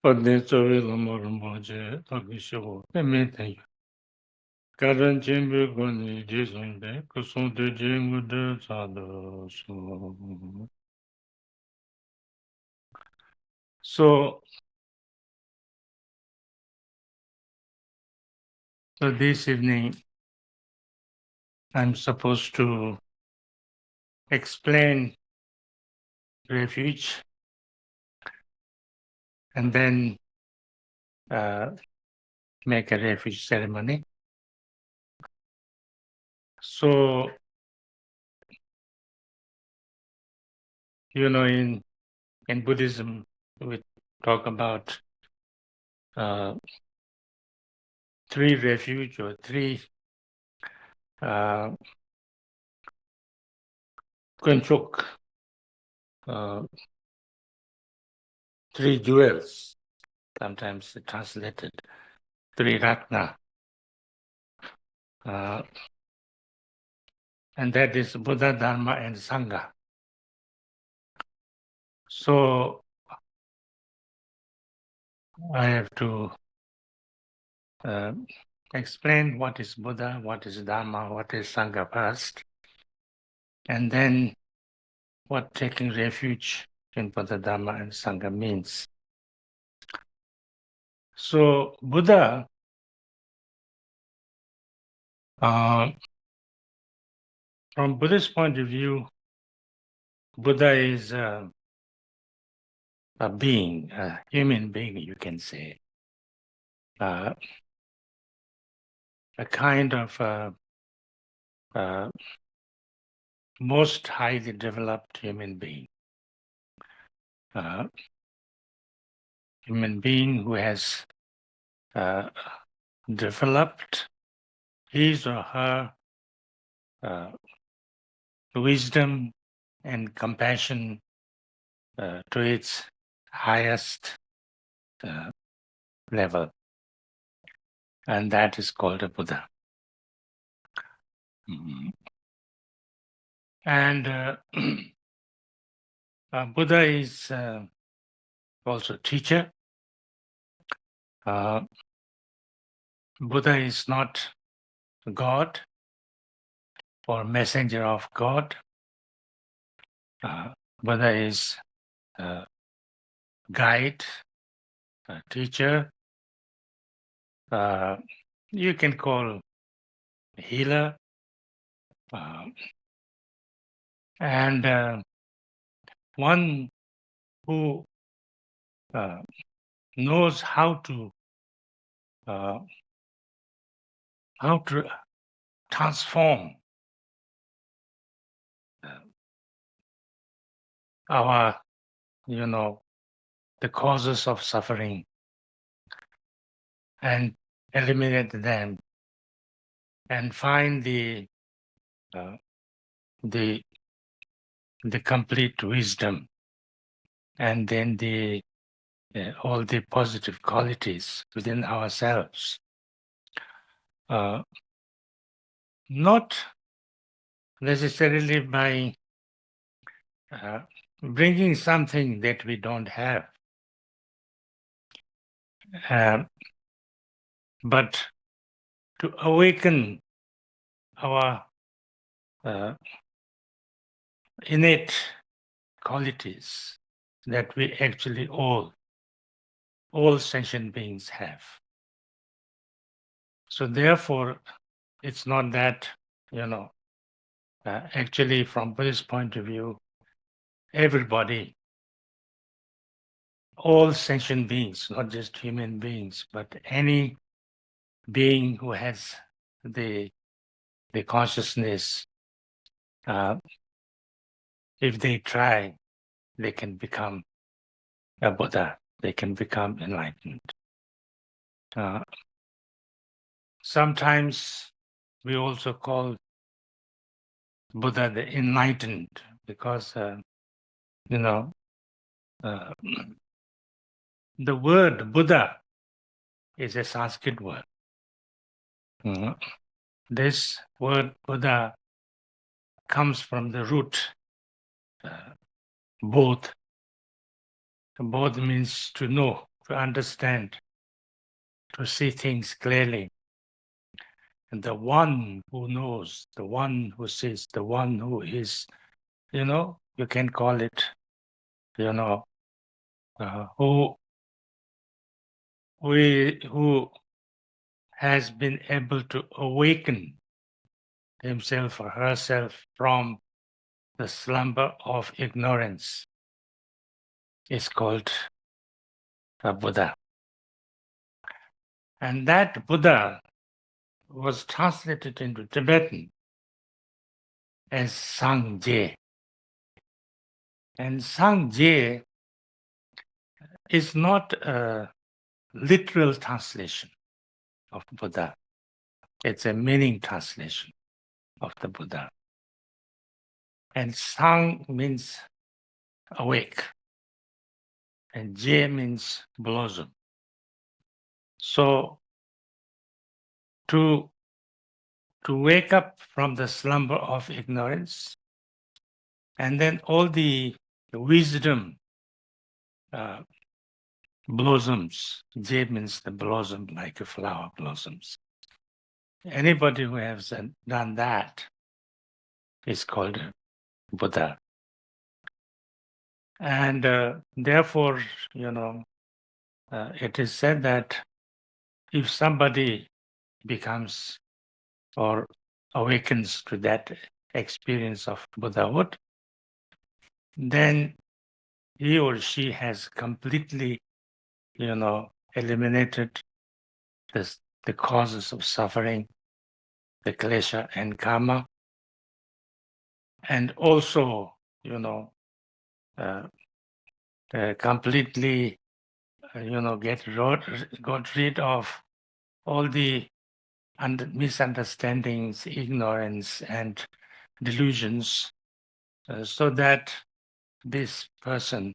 Padnesawe Lama Rinpoche, Takisho, Emetenyo. Karan Jimbe Goni, Jisonde, Kusonde Jingude Zado. So this evening, I'm supposed to explain Refuge and then make a refuge ceremony. So, in Buddhism, we talk about three refuge or three Kunchuk, three jewels, sometimes translated, three ratna. And that is Buddha, Dharma, and Sangha. So I have to explain what is Buddha, what is Dharma, what is Sangha first, and then what taking refuge in Buddha, Dharma, and Sangha means. So Buddha, from Buddhist point of view, Buddha is a being, a human being, you can say, a kind of most highly developed human being. Human being who has developed his or her wisdom and compassion to its highest level. And that is called a Buddha. And Buddha is also teacher. Buddha is not God or messenger of God. Buddha is guide, teacher. You can call healer. And one who knows how to transform our, the causes of suffering and eliminate them and find the complete wisdom and then all the positive qualities within ourselves. Not necessarily by bringing something that we don't have, but to awaken our innate qualities that we actually all sentient beings have. So therefore, it's not that, actually from Buddhist point of view, everybody, all sentient beings, not just human beings, but any being who has the consciousness, if they try, they can become a Buddha, they can become enlightened. Sometimes we also call Buddha the enlightened because, the word Buddha is a Sanskrit word. This word Buddha comes from the root bodh. Bodh means to know to understand, to see things clearly. And the one who knows, the one who sees, the one who is, you can call it, who has been able to awaken himself or herself from the slumber of ignorance is called a Buddha. And that Buddha was translated into Tibetan as Sangha. And Sangha is not a literal translation of Buddha. It's a meaning translation of the Buddha. And Sang means awake. And J means blossom. So to wake up from the slumber of ignorance, and then all the wisdom blossoms. J means the blossom, like a flower blossoms. Anybody who has done that is called a Buddha. And therefore, it is said that if somebody becomes or awakens to that experience of Buddhahood, then he or she has completely, eliminated the causes of suffering, the klesha and karma, and also, completely, got rid of all the misunderstandings, ignorance, and delusions, so that this person,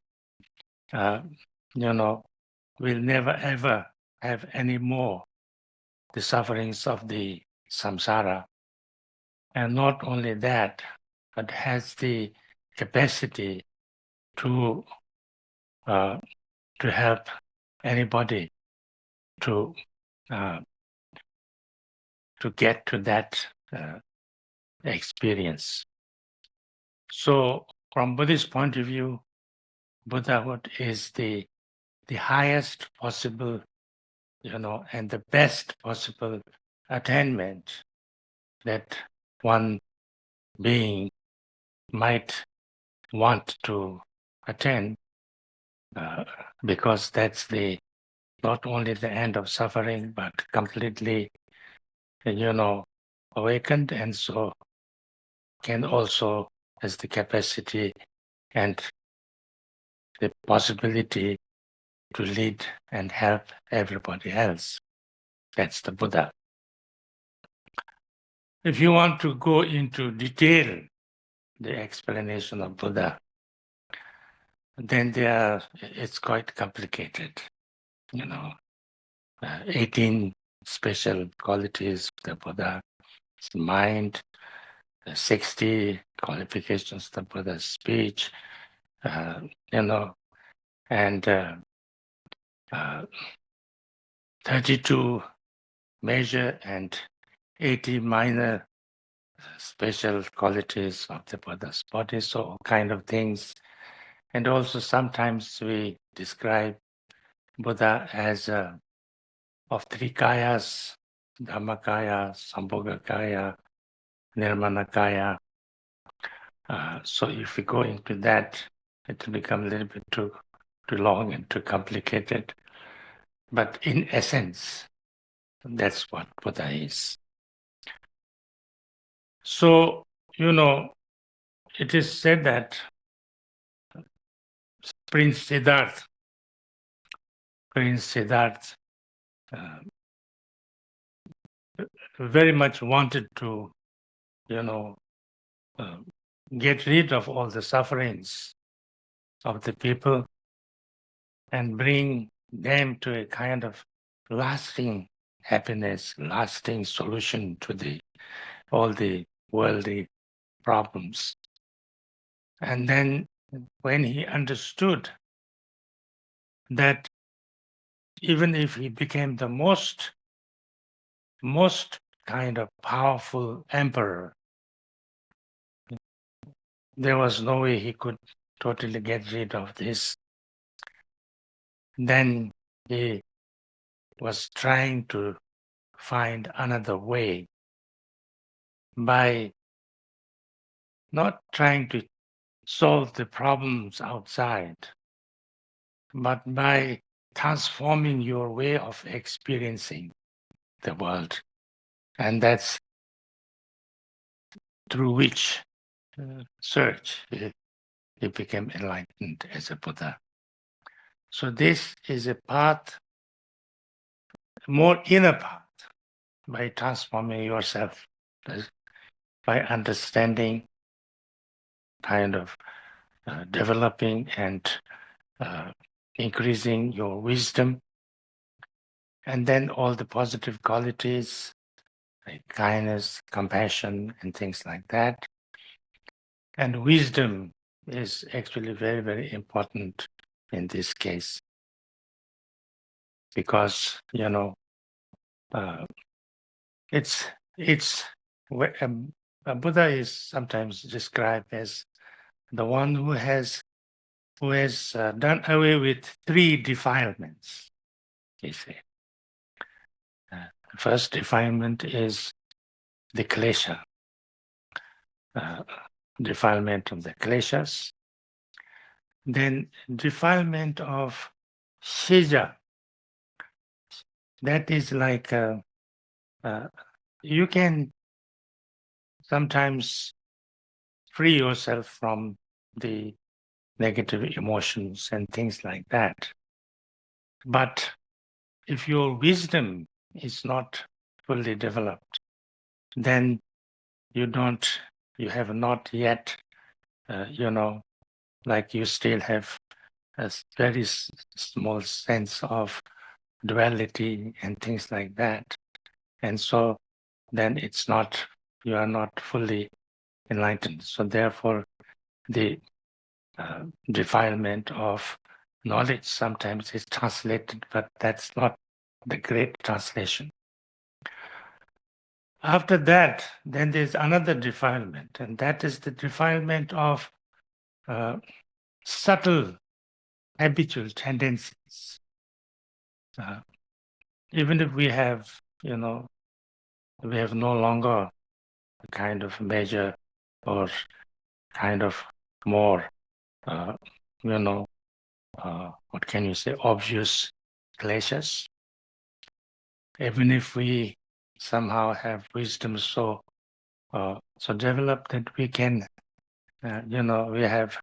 will never ever have any more the sufferings of the samsara. And not only that, but has the capacity to help anybody to get to that experience. So, from Buddhist point of view, Buddhahood is the highest possible, and the best possible attainment that one being might want to attain, because that's not only the end of suffering, but completely, awakened, and so can also has the capacity and the possibility to lead and help everybody else. That's the Buddha. If you want to go into detail, the explanation of Buddha, then it's quite complicated. 18 special qualities of the Buddha's mind, 60 qualifications of the Buddha's speech, and 32 major and 80 minor special qualities of the Buddha's body, so all kind of things. And also sometimes we describe Buddha as of three kayas, Dhammakaya, Sambhogakaya, Nirmanakaya. So if we go into that, it will become a little bit too long and too complicated. But in essence, that's what Buddha is. So, it is said that Prince Siddhartha very much wanted to, get rid of all the sufferings of the people and bring them to a kind of lasting happiness, lasting solution to all the worldly problems. And then when he understood that even if he became the most kind of powerful emperor, there was no way he could totally get rid of this. Then he was trying to find another way by not trying to solve the problems outside, but by transforming your way of experiencing the world. And that's through which search he became enlightened as a Buddha. So this is a path, more inner path, by transforming yourself, by understanding, kind of developing and increasing your wisdom, and then all the positive qualities like kindness, compassion, and things like that. And wisdom is actually very, very important in this case, because it's a Buddha is sometimes described as the one who has done away with 3 defilements. He said, the first defilement is the klesha, defilement of the kleshas. Then defilement of shija. That is like you can sometimes free yourself from the negative emotions and things like that. But if your wisdom is not fully developed, then you have not yet, like you still have a very small sense of duality and things like that. And so then you are not fully enlightened. So therefore, the defilement of knowledge sometimes is translated, but that's not the great translation. After that, then there's another defilement, and that is the defilement of subtle habitual tendencies. Even if we have no longer a kind of major or kind of more, what can you say, obvious kleshas. Even if we somehow have wisdom so developed that we can, we have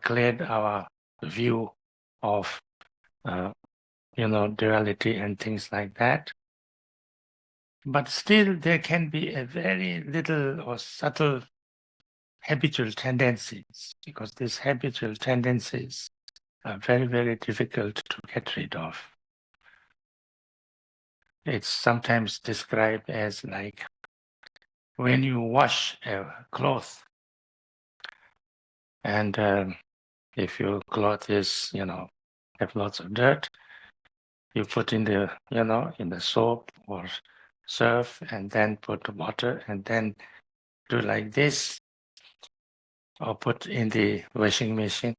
cleared our view of, duality and things like that. But still, there can be a very little or subtle habitual tendencies, because these habitual tendencies are very, very difficult to get rid of. It's sometimes described as like when you wash a cloth, and if your cloth is, have lots of dirt, you put in the, in the soap or surf, and then put water, and then do like this, or put in the washing machine.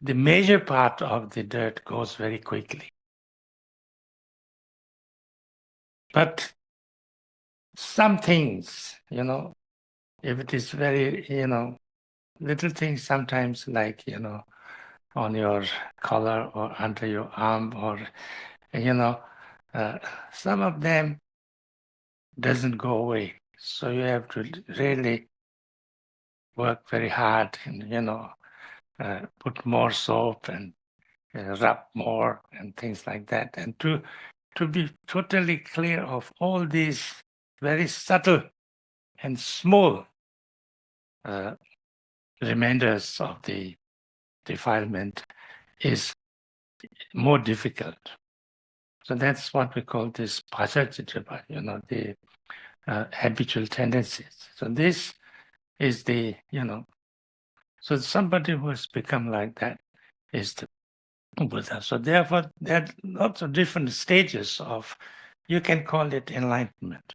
The major part of the dirt goes very quickly. But some things, if it is very, little things sometimes like, on your collar or under your arm, or, some of them doesn't go away. So you have to really work very hard and, put more soap and rub more and things like that. And to be totally clear of all these very subtle and small reminders of the defilement is more difficult. So that's what we call this pasajitaba, the habitual tendencies. So this is the, so somebody who has become like that is Buddha. So therefore, there are lots of different stages of, you can call it enlightenment,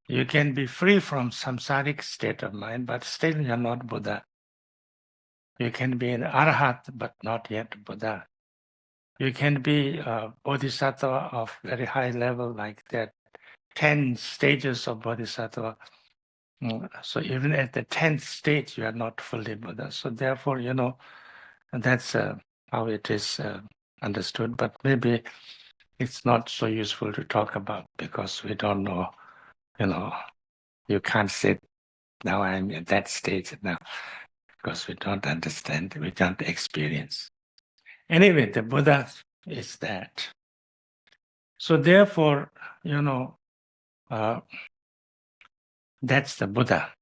you can be free from samsaric state of mind, but still you're not Buddha. You can be an arhat, but not yet Buddha. You can be a bodhisattva of very high level, like that 10 stages of bodhisattva. So even at the 10th stage, you are not fully Buddha. So therefore, that's how it is understood. But maybe it's not so useful to talk about because we don't know, you can't say, now I'm at that stage now, because we don't understand, we don't experience. Anyway, the Buddha is that. So therefore, that's the Buddha,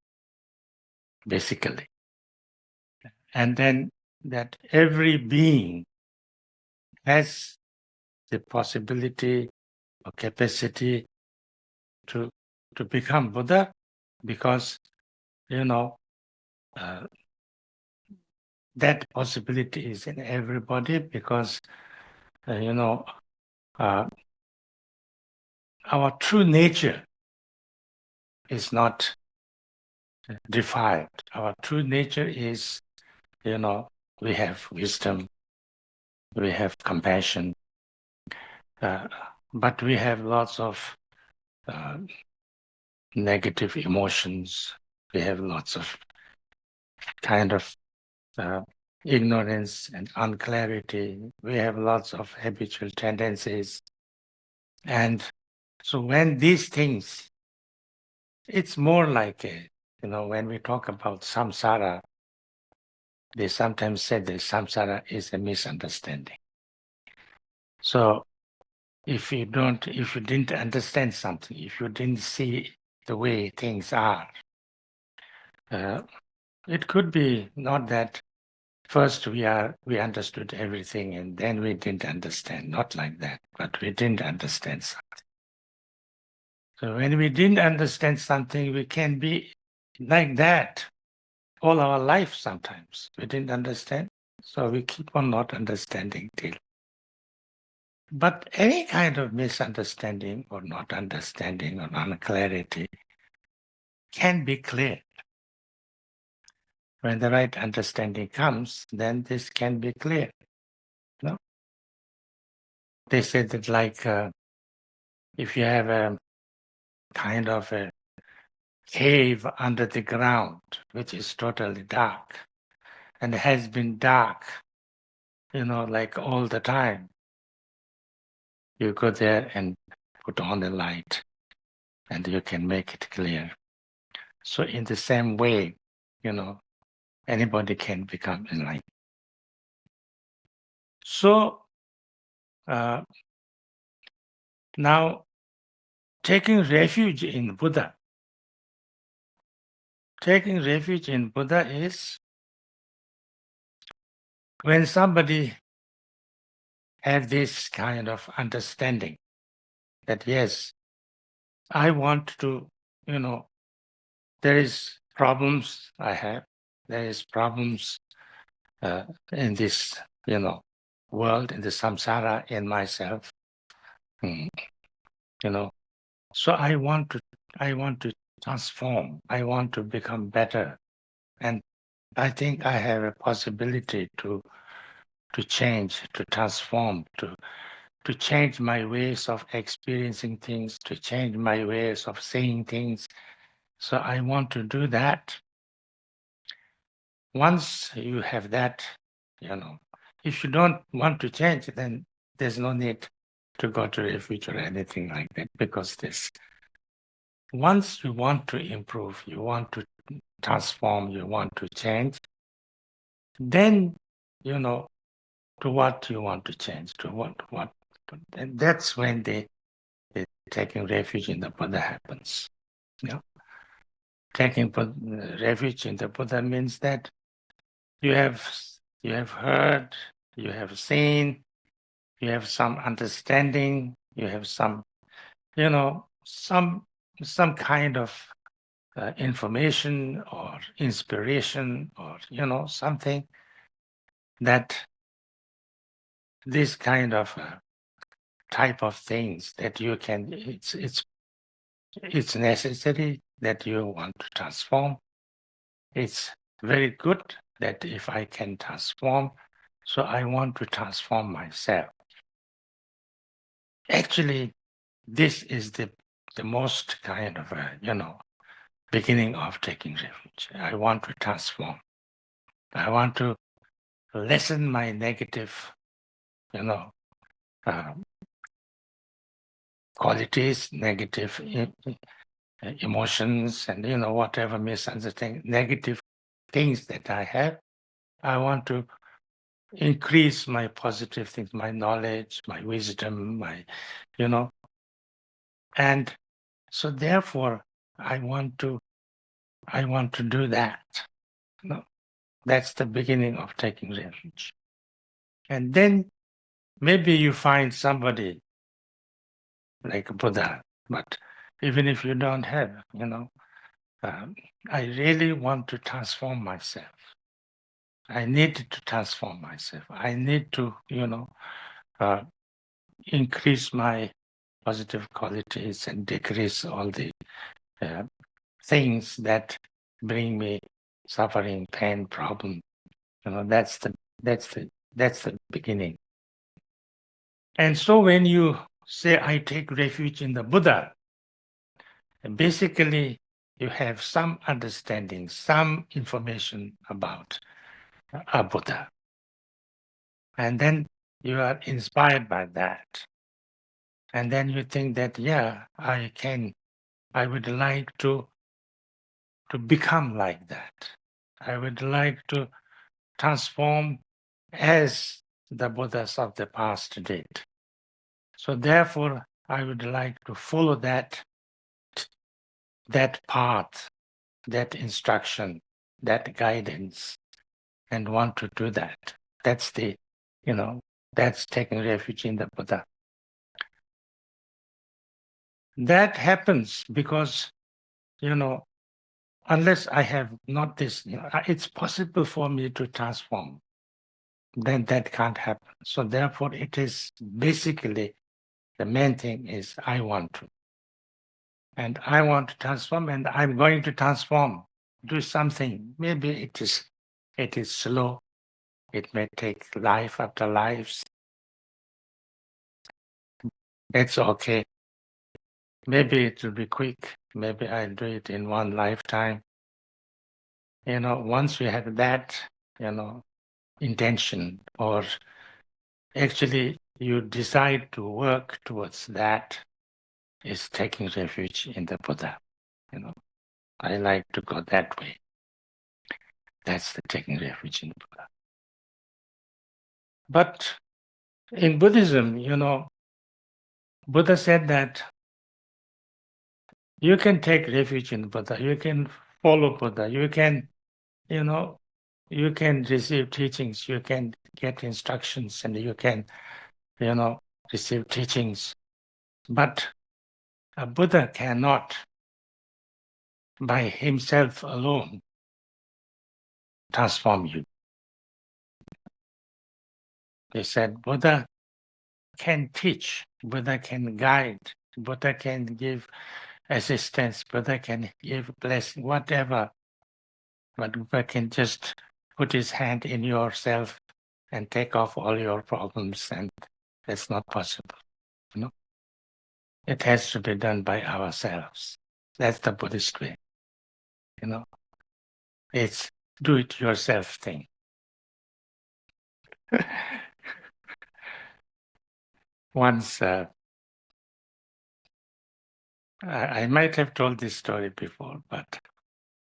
basically. And then that every being has the possibility or capacity to become Buddha, because, that possibility is in everybody, because, our true nature is not defined. Our true nature is, we have wisdom, we have compassion, but we have lots of negative emotions. We have lots of kind of ignorance and unclarity. We have lots of habitual tendencies. And so when these things, it's more like, when we talk about samsara, they sometimes say that samsara is a misunderstanding. So if you didn't understand something, if you didn't see the way things are, it could be not that first we understood everything and then we didn't understand, not like that, but we didn't understand something. So when we didn't understand something, we can be like that all our life sometimes. We didn't understand, so we keep on not understanding till. But any kind of misunderstanding or not understanding or unclarity can be cleared. When the right understanding comes, then this can be cleared. No? They say that like if you have a kind of a cave under the ground, which is totally dark, and has been dark, like all the time, you go there and put on the light, and you can make it clear. So in the same way, anybody can become enlightened. So now, taking refuge in Buddha. Taking refuge in Buddha is when somebody has this kind of understanding that, yes, I want to, there is problems I have, there is problems in this, world, in the samsara, in myself, So I want to transform. I want to become better, and I think I have a possibility to change, to transform, to change my ways of experiencing things, to change my ways of saying things. So I want to do that. Once you have that, if you don't want to change, then there's no need to go to refuge or anything like that, because once you want to improve, you want to transform, you want to change, then, to what you want to change, to what, and that's when the taking refuge in the Buddha happens. Taking refuge in the Buddha means that you have heard, you have seen, you have some understanding, you have some, some kind of information or inspiration or, something. that this kind of type of things that you can, it's necessary that you want to transform. It's very good that if I can transform, so I want to transform myself. Actually, this is the most kind of beginning of taking refuge. I want to transform. I want to lessen my negative, uh, qualities, negative emotions, and whatever misunderstanding, negative things that I have. I want to increase my positive things, my knowledge, my wisdom, and so therefore I want to do that. That's the beginning of taking refuge. And then maybe you find somebody like Buddha, but even if you don't have, I really want to transform myself. I need to transform myself. I need to, uh, increase my positive qualities and decrease all the things that bring me suffering, pain, problem. That's the beginning. And so when you say, I take refuge in the Buddha, basically you have some understanding, some information about a Buddha. And then you are inspired by that. And then you think that, yeah, I would like to become like that. I would like to transform as the Buddhas of the past did. So therefore, I would like to follow that path, that instruction, that guidance, and want to do that. That's that's taking refuge in the Buddha. That happens because, unless I have not this, it's possible for me to transform. Then that can't happen. So therefore, it is basically the main thing is I want to. And I want to transform, and I'm going to transform, do something. Maybe it is slow. It may take life after lives. It's okay. Maybe it will be quick. Maybe I'll do it in one lifetime. Once you have that, intention, or actually you decide to work towards that, is taking refuge in the Buddha. I like to go that way. That's the taking refuge in the Buddha. But in Buddhism, Buddha said that you can take refuge in Buddha, you can follow Buddha, you can, you can receive teachings, you can get instructions, and you can, receive teachings. But a Buddha cannot, by himself alone, transform you. They said Buddha can teach, Buddha can guide, Buddha can give assistance, Buddha can give blessing, whatever. But Buddha can just put his hand in yourself and take off all your problems, and that's not possible. It has to be done by ourselves. That's the Buddhist way. It's do-it-yourself thing. Once, I might have told this story before, but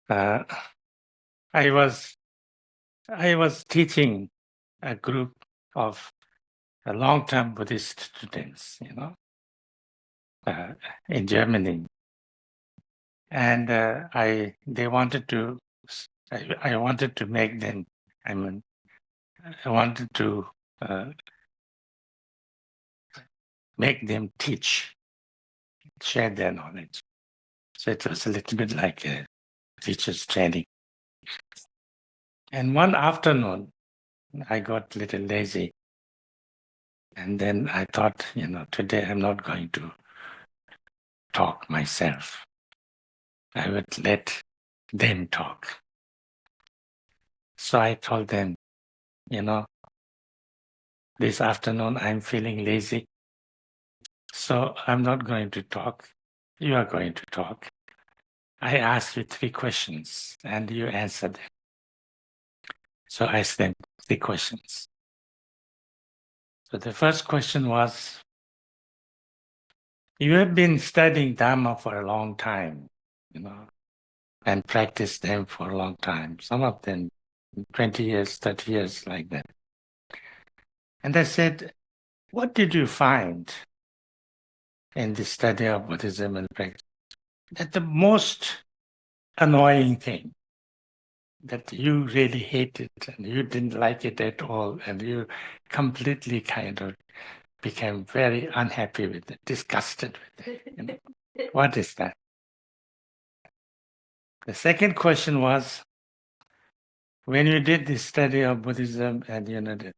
I was teaching a group of long-term Buddhist students, in Germany, and I wanted to make them. I wanted to make them teach, share their knowledge. So it was a little bit like a teacher's training. And one afternoon, I got a little lazy. And then I thought, today I'm not going to talk myself. I would let them talk. So I told them, this afternoon I'm feeling lazy. So I'm not going to talk. You are going to talk. I asked you 3 questions and you answered them. So I asked them 3 questions. So the first question was, you have been studying Dharma for a long time, and practiced them for a long time. Some of them 20 years, 30 years, like that. And I said, what did you find in the study of Buddhism and practice? That the most annoying thing that you really hated and you didn't like it at all and you completely kind of became very unhappy with it, disgusted with it. What is that? The second question was, when you did the study of Buddhism and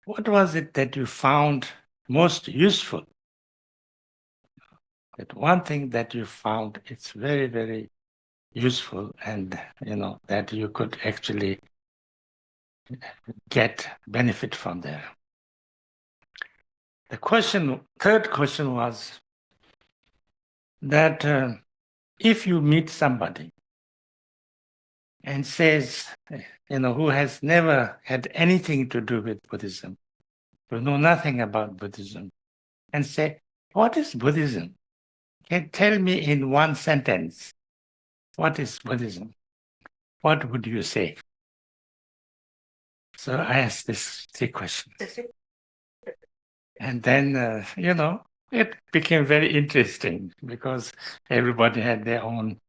what was it that you found most useful? That one thing that you found, it's very, very useful and, that you could actually get benefit from there. The third question was that if you meet somebody and says, who has never had anything to do with Buddhism, who know nothing about Buddhism, and say, what is Buddhism? Can you tell me in one sentence, what is Buddhism? What would you say? So I asked these 3 questions. And then, it became very interesting because everybody had their own,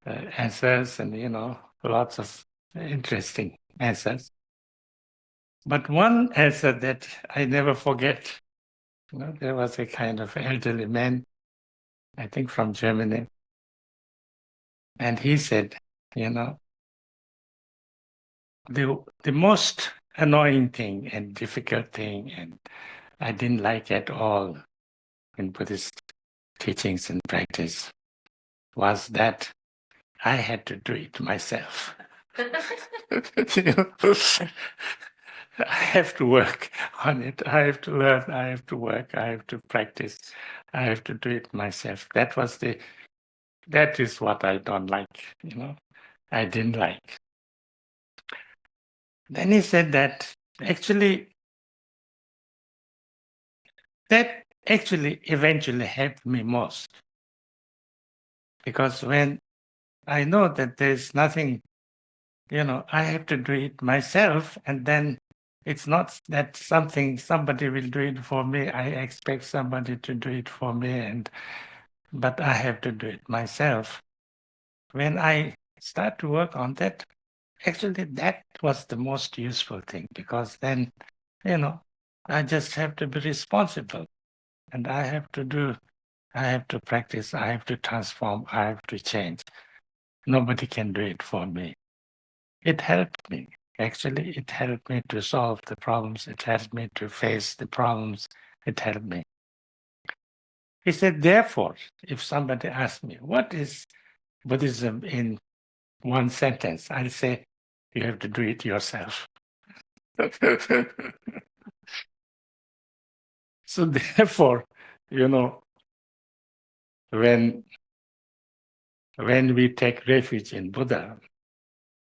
answers and, lots of interesting answers. But one answer that I never forget, there was a kind of elderly man, I think from Germany, and he said, the most annoying thing and difficult thing, and I didn't like at all in Buddhist teachings and practice, was that I had to do it myself. I have to work on it. I have to learn. I have to work. I have to practice. I have to do it myself. That is what I don't like, I didn't like. Then he said that actually eventually helped me most. Because when I know that there's nothing, I have to do it myself, and then it's not that somebody will do it for me. I expect somebody to do it for me, but I have to do it myself. When I start to work on that, actually that was the most useful thing, because then, I just have to be responsible, and I have to practice, I have to transform, I have to change. Nobody can do it for me. It helped me. Actually, it helped me to solve the problems. It helped me to face the problems. It helped me. He said, therefore, if somebody asks me, what is Buddhism in one sentence? I'll say, you have to do it yourself. So therefore, when we take refuge in Buddha,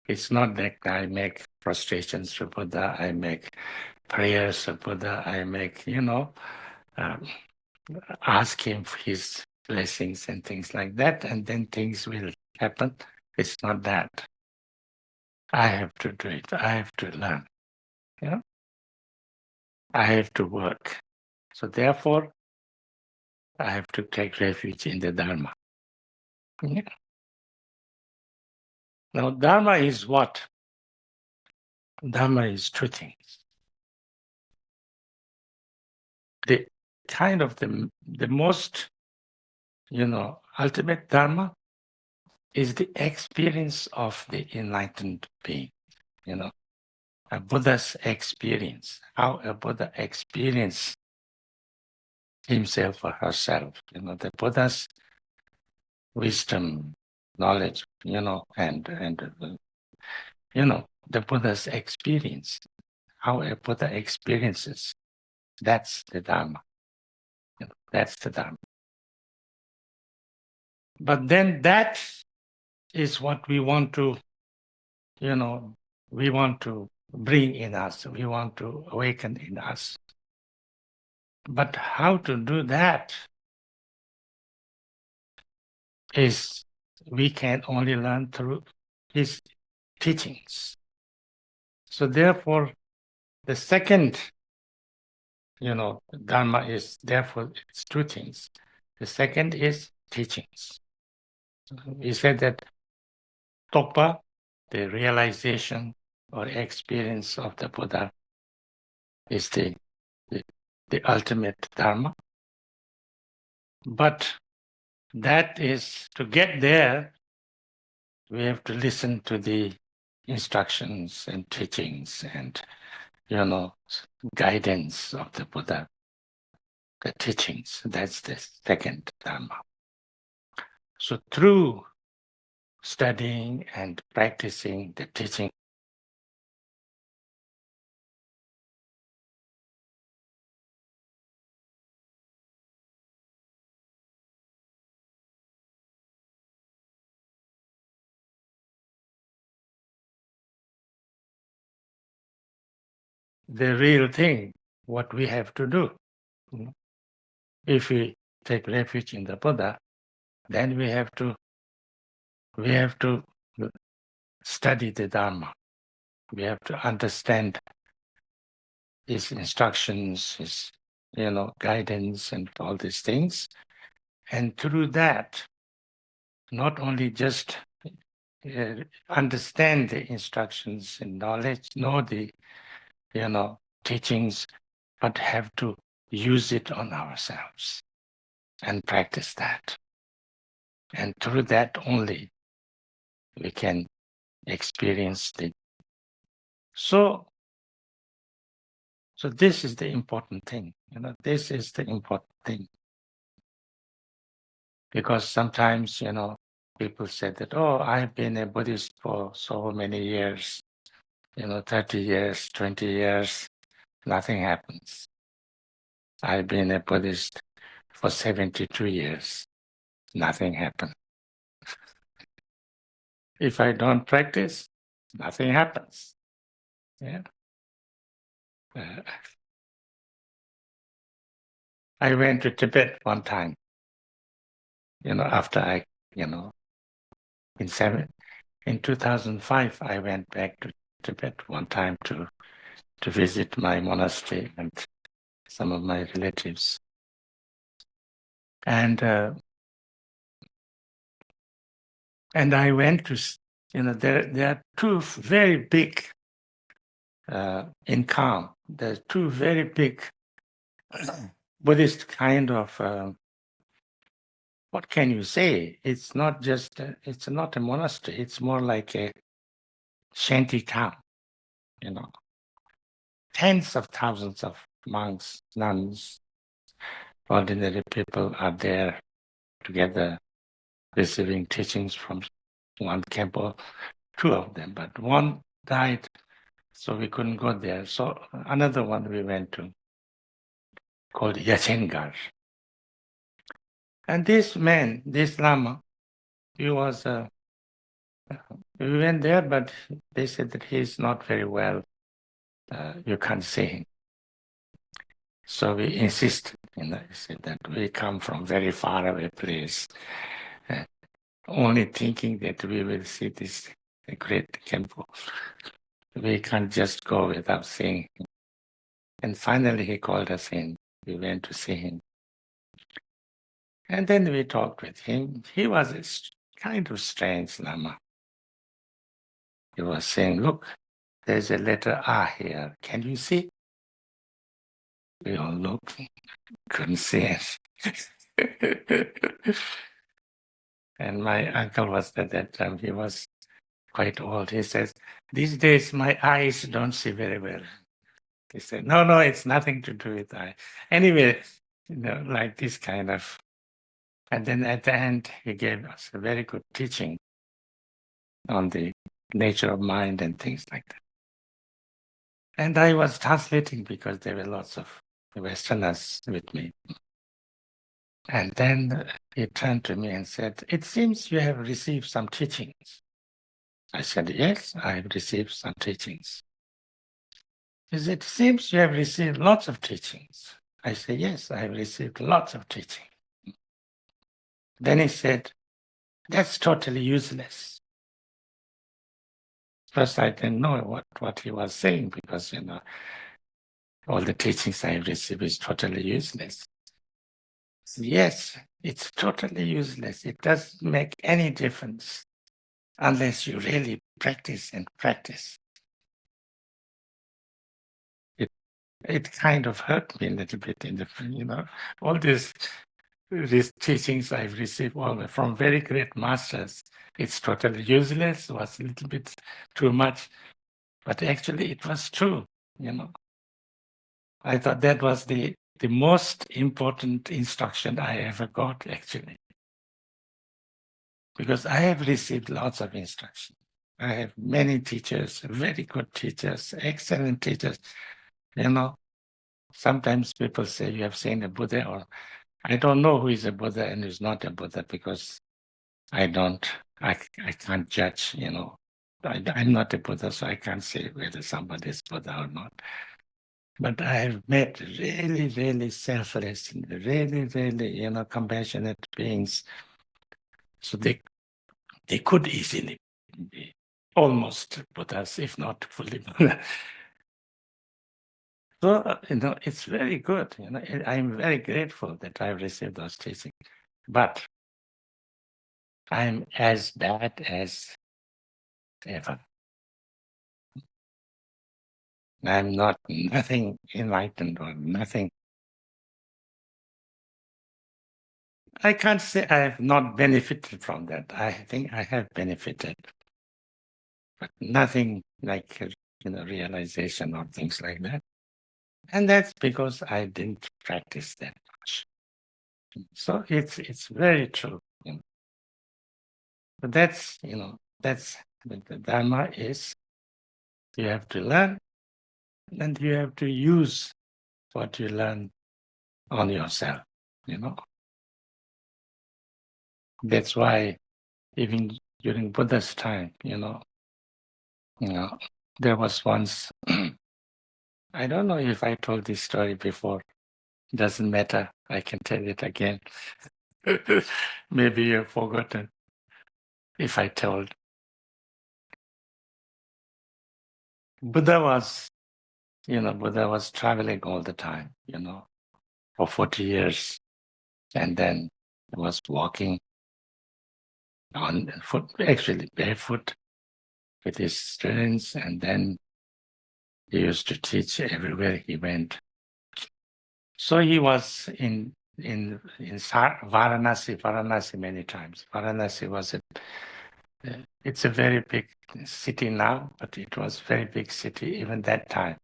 it's not that I make prostrations to Buddha, I make prayers to Buddha, I make, ask him for his blessings and things like that, and then things will happen. It's not that. I have to do it. I have to learn. I have to work. So therefore, I have to take refuge in the Dharma. Yeah. Now, Dharma is what? Dharma is 2 things. The kind of the most, ultimate Dharma is the experience of the enlightened being, a Buddha's experience, how a Buddha experienced himself or herself. The Buddha's wisdom, knowledge, and the Buddha's experience, how a Buddha experiences. That's the Dharma. That's the Dharma. But then that is what we want to, we want to bring in us. We want to awaken in us. But how to do that is we can only learn through his teachings. So therefore, the second, Dharma is, therefore, it's two things. The second is teachings. We said that Tokpa, the realization or experience of the Buddha, is the ultimate Dharma. But that is, to get there, we have to listen to the instructions and teachings and, guidance of the Buddha, the teachings. That's the second Dharma. So through studying and practicing the teaching, the real thing, what we have to do. If we take refuge in the Buddha, then we have to study the Dharma. We have to understand his instructions, his guidance and all these things. And through that, not only just understand the instructions and knowledge, know the teachings, but have to use it on ourselves and practice that. And through that only we can experience the. So this is the important thing. This is the important thing. Because sometimes, people say that, oh, I've been a Buddhist for so many years, 30 years, 20 years, nothing happens. I've been a Buddhist for 72 years, nothing happened. If I don't practice, nothing happens. Yeah. I went to Tibet one time, after I, in 2005, I went back to Tibet one time to visit my monastery and some of my relatives. And I went to, there are two very big, in Kham, there's two very big Buddhist kind of, what can you say? It's not just, it's not a monastery, it's more like a shanty town, Tens of thousands of monks, nuns, ordinary people are there together receiving teachings from one temple, two of them, but one died, so we couldn't go there. So another one we went to, called Yachengar. And this man, this Lama, he was, we went there, but they said that he's not very well. You can't see him. So we insisted, said that we come from very far away place, only thinking that we will see this great temple. We can't just go without seeing him. And finally he called us in. We went to see him. And then we talked with him. He was a kind of strange Lama. He was saying, look, there's a letter R here. Can you see? We all looked, couldn't see it. And my uncle was at that time, he was quite old. He says, these days my eyes don't see very well. He said, no, it's nothing to do with eye. Anyway, like this kind of. And then at the end, he gave us a very good teaching on the nature of mind and things like that. And I was translating because there were lots of Westerners with me. And then he turned to me and said, it seems you have received some teachings. I said, yes, I have received some teachings. He said, it seems you have received lots of teachings. I said, yes, I have received lots of teaching. Then he said, that's totally useless. First, I didn't know what he was saying because, all the teachings I have received is totally useless. Yes, it's totally useless. It doesn't make any difference unless you really practice and practice. It kind of hurt me a little bit in the, all these teachings I've received all from very great masters. It's totally useless, was a little bit too much, but actually it was true, I thought that was the most important instruction I ever got, actually. Because I have received lots of instruction. I have many teachers, very good teachers, excellent teachers. Sometimes people say you have seen a Buddha, or I don't know who is a Buddha and who is not a Buddha because I can't judge, I'm not a Buddha, so I can't say whether somebody is Buddha or not. But I have met really, really selfless, really, really, compassionate beings. So they could easily be almost Buddhas, if not fully Buddha. So, it's very good. I'm very grateful that I received those teachings. But I'm as bad as ever. I'm nothing enlightened or nothing. I can't say I have not benefited from that. I think I have benefited, but nothing like, realization or things like that. And that's because I didn't practice that much. So it's very true. But that's the Dharma is you have to learn and you have to use what you learn on yourself, That's why even during Buddha's time, there was once, I don't know if I told this story before, doesn't matter, I can tell it again. Maybe you've forgotten if I told. Buddha was traveling all the time, for 40 years. And then he was walking on foot, actually barefoot with his students. And then he used to teach everywhere he went. So he was in Varanasi many times. Varanasi was it's a very big city now, but it was a very big city even that time.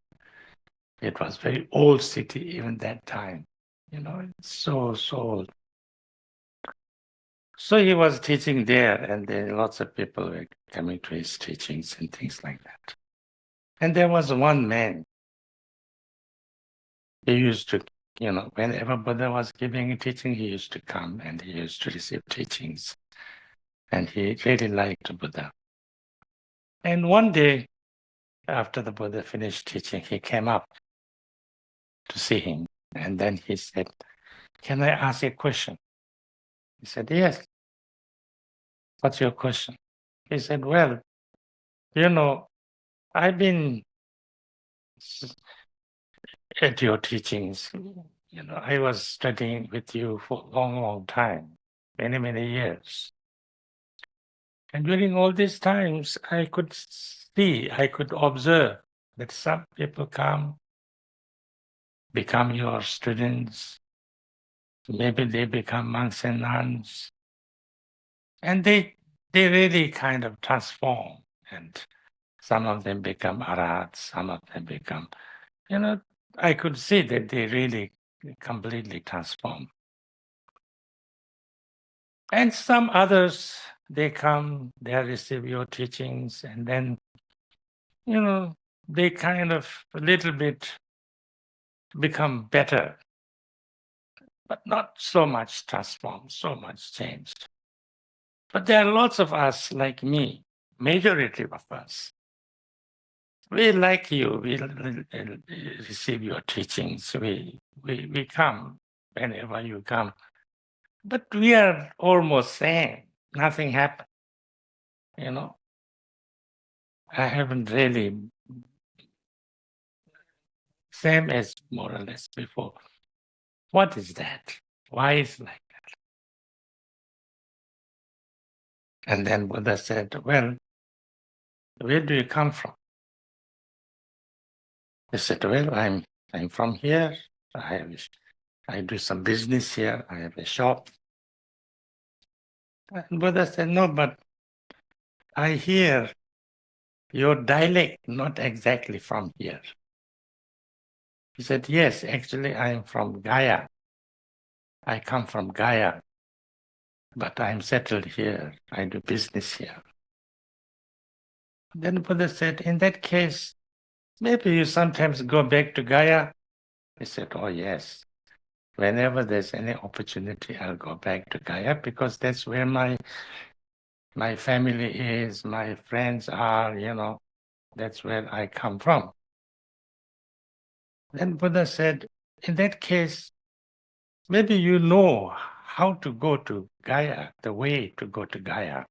It was very old city even that time. It's so old. So he was teaching there, and then lots of people were coming to his teachings and things like that. And there was one man. He used to, whenever Buddha was giving a teaching, he used to come and he used to receive teachings. And he really liked Buddha. And one day, after the Buddha finished teaching, he came up to see him. And then he said, "Can I ask you a question?" He said, "Yes." "What's your question?" He said, "Well, I've been at your teachings. I was studying with you for a long, long time, many, many years. And during all these times, I could observe that some people become your students. Maybe they become monks and nuns. And they really kind of transform and some of them become arahats, some of them become, I could see that they really completely transform. And some others, they come, they receive your teachings, and then, they kind of a little bit become better, but not so much transformed, so much changed. But there are lots of us like me, majority of us. We like you, we receive your teachings, we come whenever you come. But we are almost same. Nothing happened, I haven't really, same as more or less before. What is that? Why is like that? And then Buddha said, well, where do you come from? I said, well, I'm from here. I do some business here. I have a shop. And Buddha said, no, but I hear your dialect not exactly from here. He said, yes, actually, I'm from Gaya. I come from Gaya, but I'm settled here. I do business here. Then Buddha said, in that case, maybe you sometimes go back to Gaya. He said, oh, yes. Whenever there's any opportunity, I'll go back to Gaya because that's where my family is, my friends are, that's where I come from. Then Buddha said, in that case, maybe you know how to go to Gaya, the way to go to Gaya.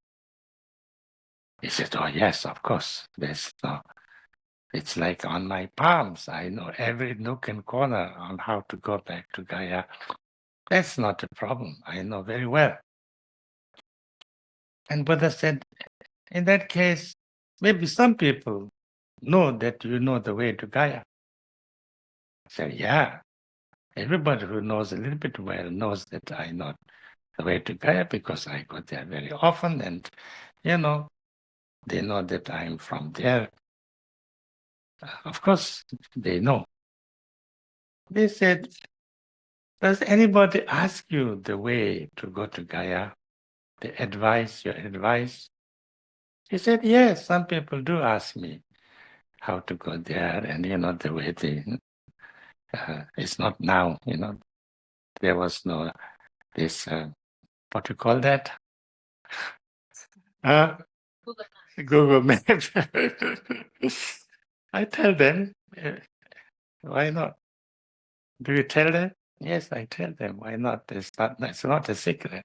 He said, oh, yes, of course. It's like on my palms. I know every nook and corner on how to go back to Gaya. That's not a problem. I know very well. And Buddha said, in that case, maybe some people know that you know the way to Gaya. I said, yeah, everybody who knows a little bit well knows that I know the way to Gaya because I go there very often and, they know that I'm from there. Of course, they know. They said, does anybody ask you the way to go to Gaya? Your advice? He said, yes, some people do ask me how to go there and, the way it's not now, there was no, this, what you call that? Google Maps. I tell them, why not? Do you tell them? Yes, I tell them. Why not? It's not a secret.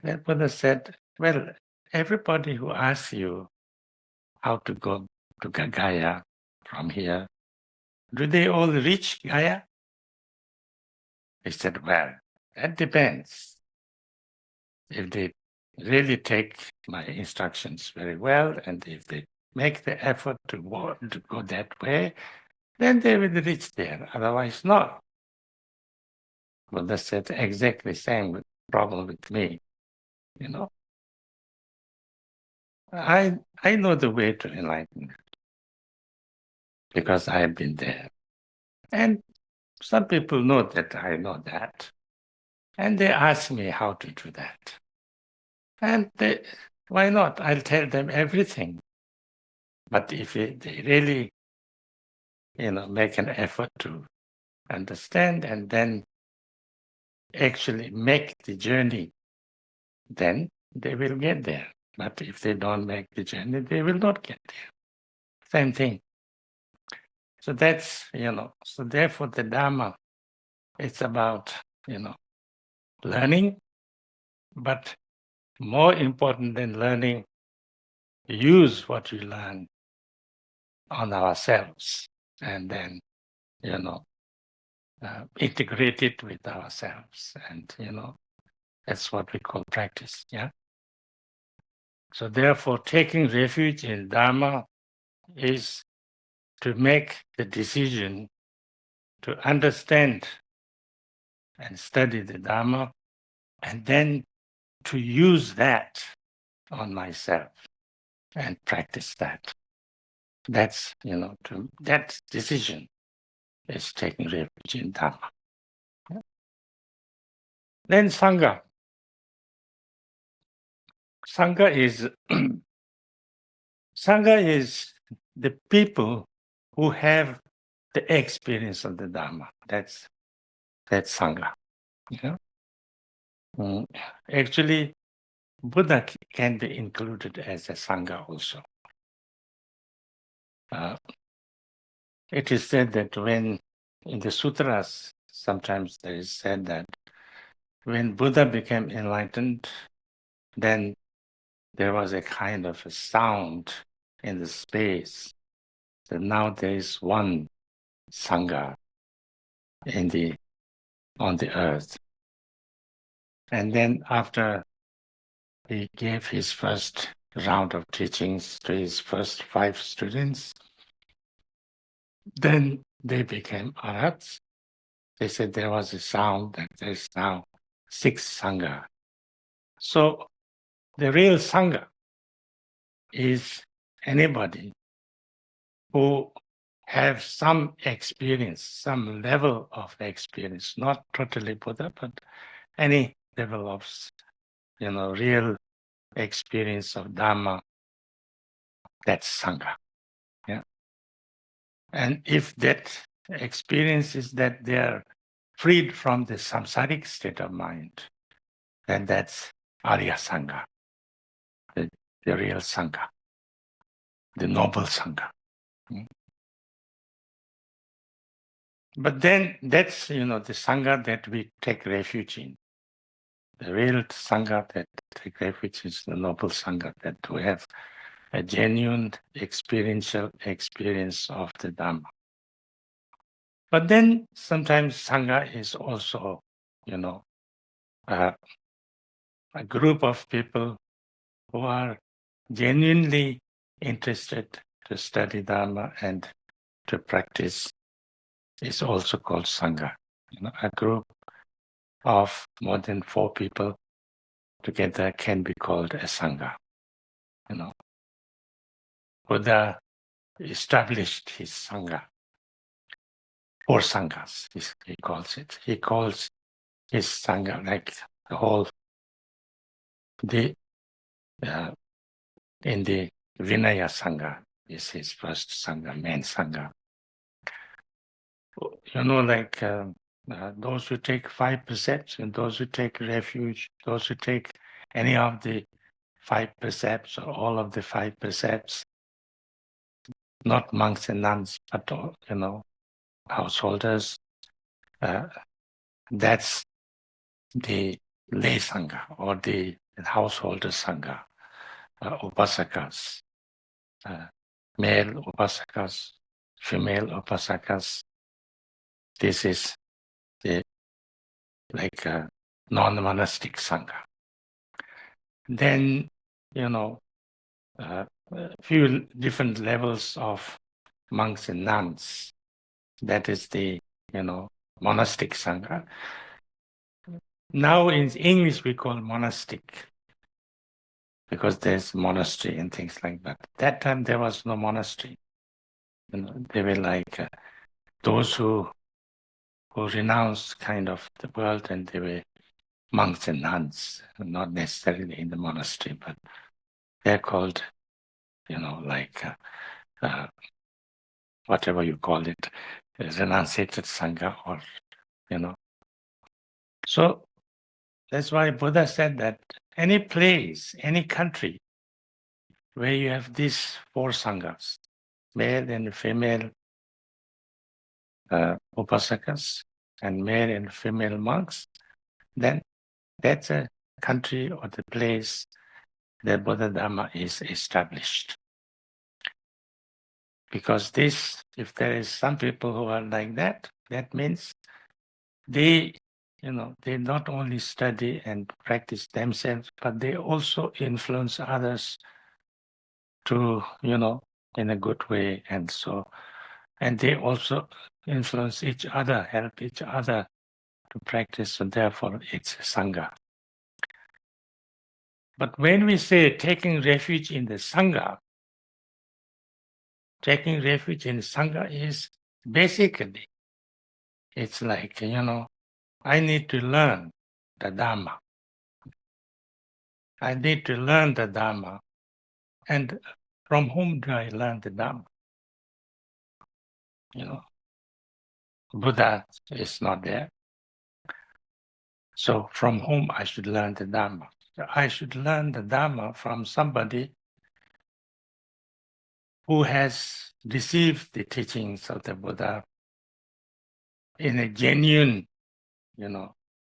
Then Buddha said, well, everybody who asks you how to go to Gaya from here, do they all reach Gaya? He said, well, that depends. If they really take my instructions very well, and if they make the effort to go that way, then they will reach there. Otherwise, not. Buddha said exactly same problem with me. I know the way to enlightenment because I've been there. And some people know that I know that. And they ask me how to do that. And why not? I'll tell them everything. But if they really, make an effort to understand and then actually make the journey, then they will get there. But if they don't make the journey, they will not get there. Same thing. So that's, so therefore the Dharma, it's about, learning, but more important than learning, use what you learn on ourselves and then, integrate it with ourselves. And, that's what we call practice. Yeah. So therefore, taking refuge in Dharma is to make the decision to understand and study the Dharma and then to use that on myself. and practice that. That's, that decision is taking refuge in Dharma. Then Sangha. Sangha is Sangha is the people who have the experience of the Dharma. That's Sangha. You know? Actually, Buddha can be included as a Sangha also. It is said that when in the sutras, sometimes there is said that when Buddha became enlightened, then there was a kind of a sound in the space that now there is one Sangha on the earth. And then after he gave his first round of teachings to his first 5 students, then they became arhats. They said there was a sound that there is now 6 Sangha. So the real Sangha is anybody who have some experience, some level of experience, not totally Buddha, but any level of, real experience of Dharma, that's Sangha. Yeah. And if that experience is that they are freed from the samsaric state of mind, then that's Arya Sangha, the real Sangha, the noble Sangha. But then that's, the Sangha that we take refuge in. The real Sangha that take refuge is the noble Sangha, that we have a genuine experiential experience of the Dharma. But then sometimes Sangha is also, a group of people who are genuinely interested to study Dharma and to practice is also called Sangha. A group of more than 4 people together can be called a Sangha. Buddha established his Sangha, 4 Sanghas, he calls it. He calls his Sangha like the whole, in the Vinaya Sangha is his first Sangha, main Sangha. Like those who take 5 precepts and those who take refuge, those who take any of the 5 precepts or all of the 5 precepts, not monks and nuns, but householders, that's the lay Sangha or the householder Sangha, upasakas, male upasakas, female upasakas. This is the non-monastic Sangha. Then, a few different levels of monks and nuns. That is the, monastic Sangha. Now in English we call monastic because there's monastery and things like that. That time there was no monastery. They were like those who renounced kind of the world, and they were monks and nuns, not necessarily in the monastery, but they're called, whatever you call it, renunciated Sangha, or, So that's why Buddha said that any place, any country where you have these 4 Sanghas, male and female upasakas and male and female monks, then that's a country or the place that Buddha Dharma is established. Because if there is some people who are like that, that means they not only study and practice themselves, but they also influence others to, in a good way. And they also influence each other, help each other to practice. So therefore, it's a Sangha. But when we say taking refuge in the Sangha, taking refuge in Sangha is basically, it's like, I need to learn the Dharma. I need to learn the Dharma. And from whom do I learn the Dharma? Buddha is not there. So from whom I should learn the Dharma? I should learn the Dharma from somebody who has received the teachings of the Buddha in a genuine,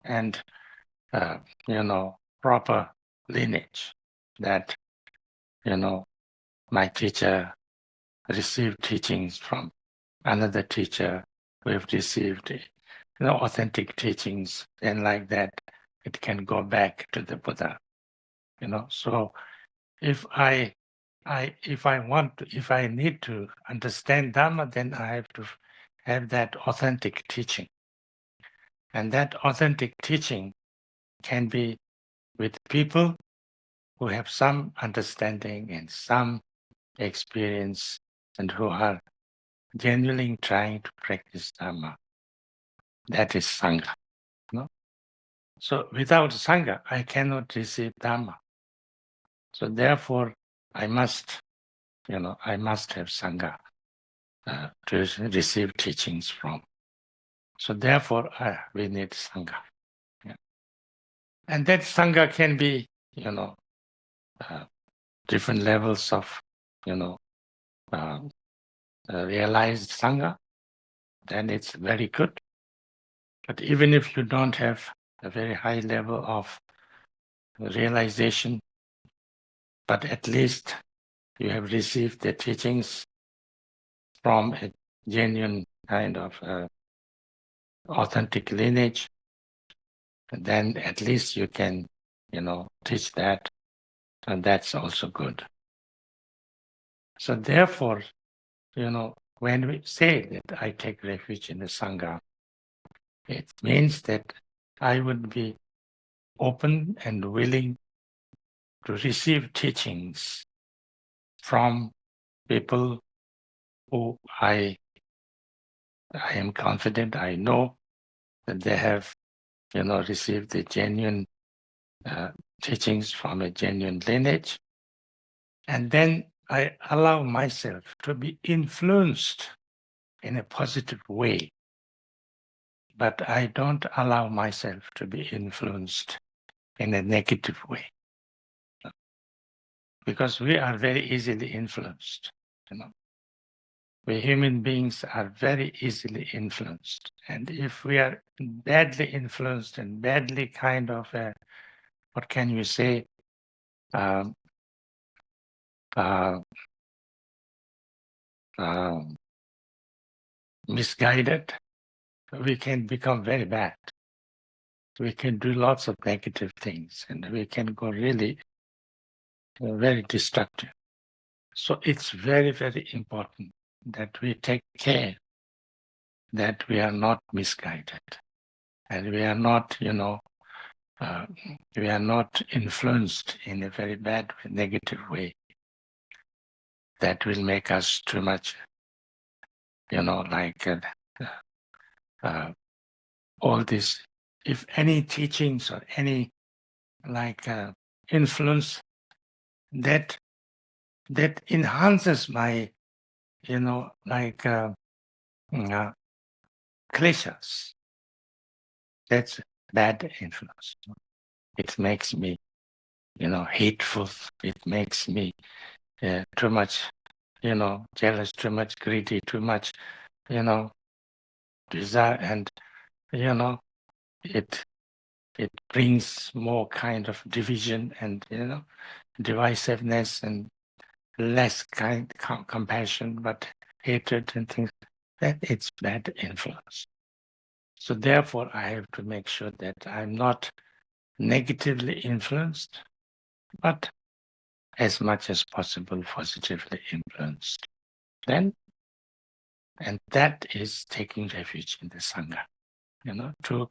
and, proper lineage that, my teacher received teachings from another teacher who have received, authentic teachings, and like that, it can go back to the Buddha, So if I need to understand Dharma, then I have to have that authentic teaching. And that authentic teaching can be with people who have some understanding and some experience and who are genuinely trying to practice Dharma. That is Sangha. So without Sangha, I cannot receive Dharma. So therefore, I must have Sangha to receive teachings from. So therefore, we need Sangha. Yeah. And that Sangha can be, different levels of, realized Sangha. Then it's very good. But even if you don't have a very high level of realization, but at least you have received the teachings from a genuine kind of authentic lineage, then at least you can, teach that, and that's also good. So therefore, when we say that I take refuge in the Sangha, it means that I would be open and willing to receive teachings from people who I am confident, I know that they have, received the genuine teachings from a genuine lineage. And then I allow myself to be influenced in a positive way. But I don't allow myself to be influenced in a negative way. Because we are very easily influenced. We human beings are very easily influenced. And if we are badly influenced and badly kind of, what can you say, um, misguided, we can become very bad. We can do lots of negative things and we can go really very destructive. So it's very, very important that we take care that we are not misguided and we are not, we are not influenced in a very bad, negative way that will make us too much, like all this. If any teachings or any like influence that enhances my, like kleshas, that's bad influence. It makes me, hateful. It makes me too much, jealous, too much greedy, too much, desire, and it brings more kind of division and divisiveness and less compassion, but hatred and things. That it's bad influence. So therefore, I have to make sure that I'm not negatively influenced, but as much as possible positively influenced. And that is taking refuge in the Sangha, to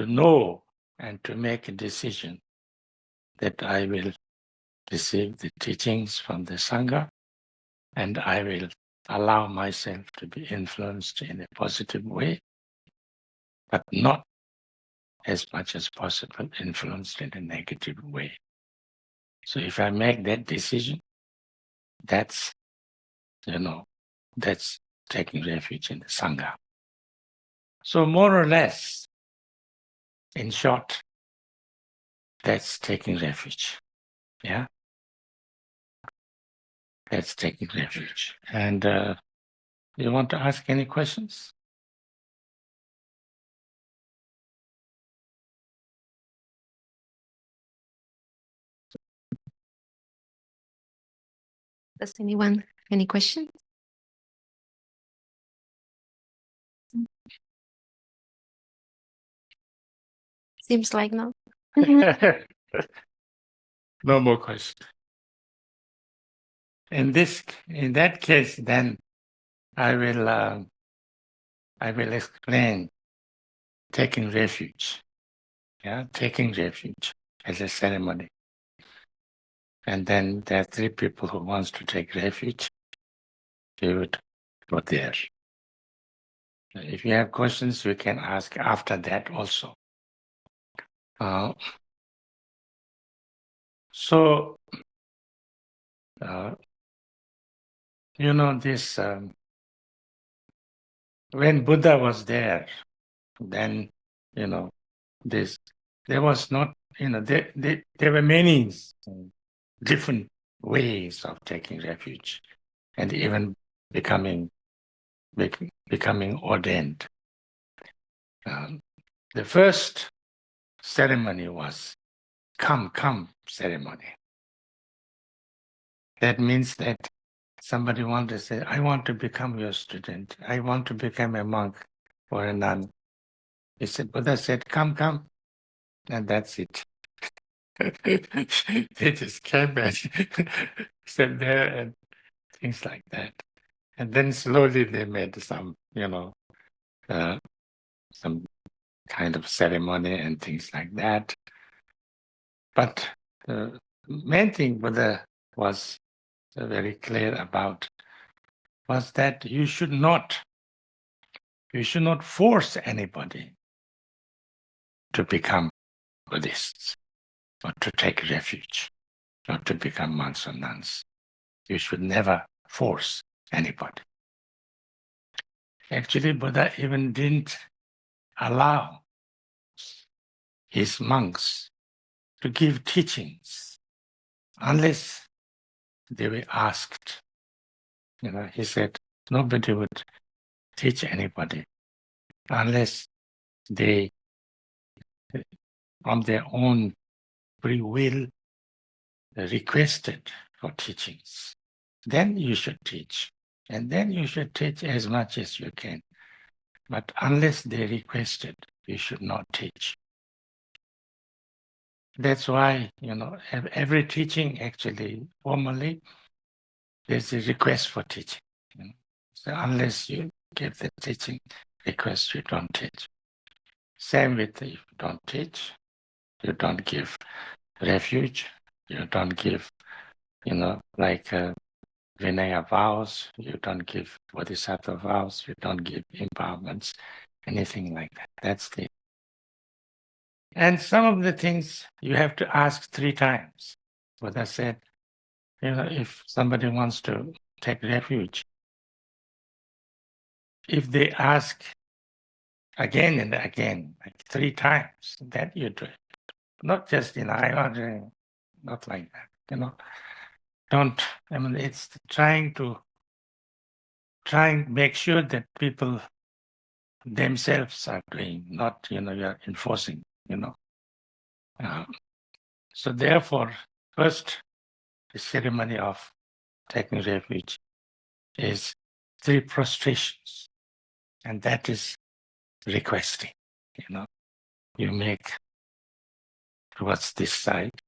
know and to make a decision that I will receive the teachings from the Sangha, and I will allow myself to be influenced in a positive way, but not as much as possible influenced in a negative way. So if I make that decision, that's, that's taking refuge in the Sangha. So more or less, in short, that's taking refuge. Yeah? That's taking refuge. And you want to ask any questions? Does anyone any questions? Seems like no. No more questions. In that case, then I will explain taking refuge. Yeah, taking refuge as a ceremony. And then there are 3 people who wants to take refuge. They would go there. If you have questions, you can ask after that also. So, this, when Buddha was there, then, this, there was not, there were many different ways of taking refuge and even becoming ordained. The first ceremony was come ceremony. That means that somebody wanted to say, I want to become your student. I want to become a monk or a nun. Buddha said, come. And that's it. They just came and sat there and things like that. And then slowly they made some kind of ceremony and things like that. But the main thing Buddha was very clear about was that you should not force anybody to become Buddhists or to take refuge or to become monks or nuns. You should never force anybody. Actually, Buddha even didn't allow his monks to give teachings unless they were asked. He said nobody would teach anybody unless they, from their own free will, requested for teachings. Then you should teach. And then you should teach as much as you can. But unless they requested, you should not teach. That's why, every teaching actually, formally, there's a request for teaching. So unless you give the teaching request, you don't teach. Same with if you don't teach, you don't give refuge, you don't give, like Vinaya vows, you don't give Bodhisattva vows, you don't give empowerments, anything like that. That's the. And some of the things you have to ask 3 times. Buddha said, if somebody wants to take refuge, if they ask again and again, like 3 times, that you do it. Not just, I want to, not like that, Don't, it's trying to make sure that people themselves are doing, not, you're enforcing, So therefore, first, the ceremony of taking refuge is 3 prostrations, and that is requesting, You make towards this side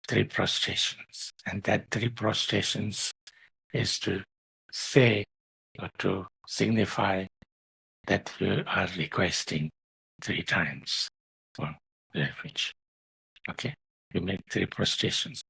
3 prostrations, and that 3 prostrations is to say or to signify that you are requesting 3 times for refuge. Okay? You make 3 prostrations.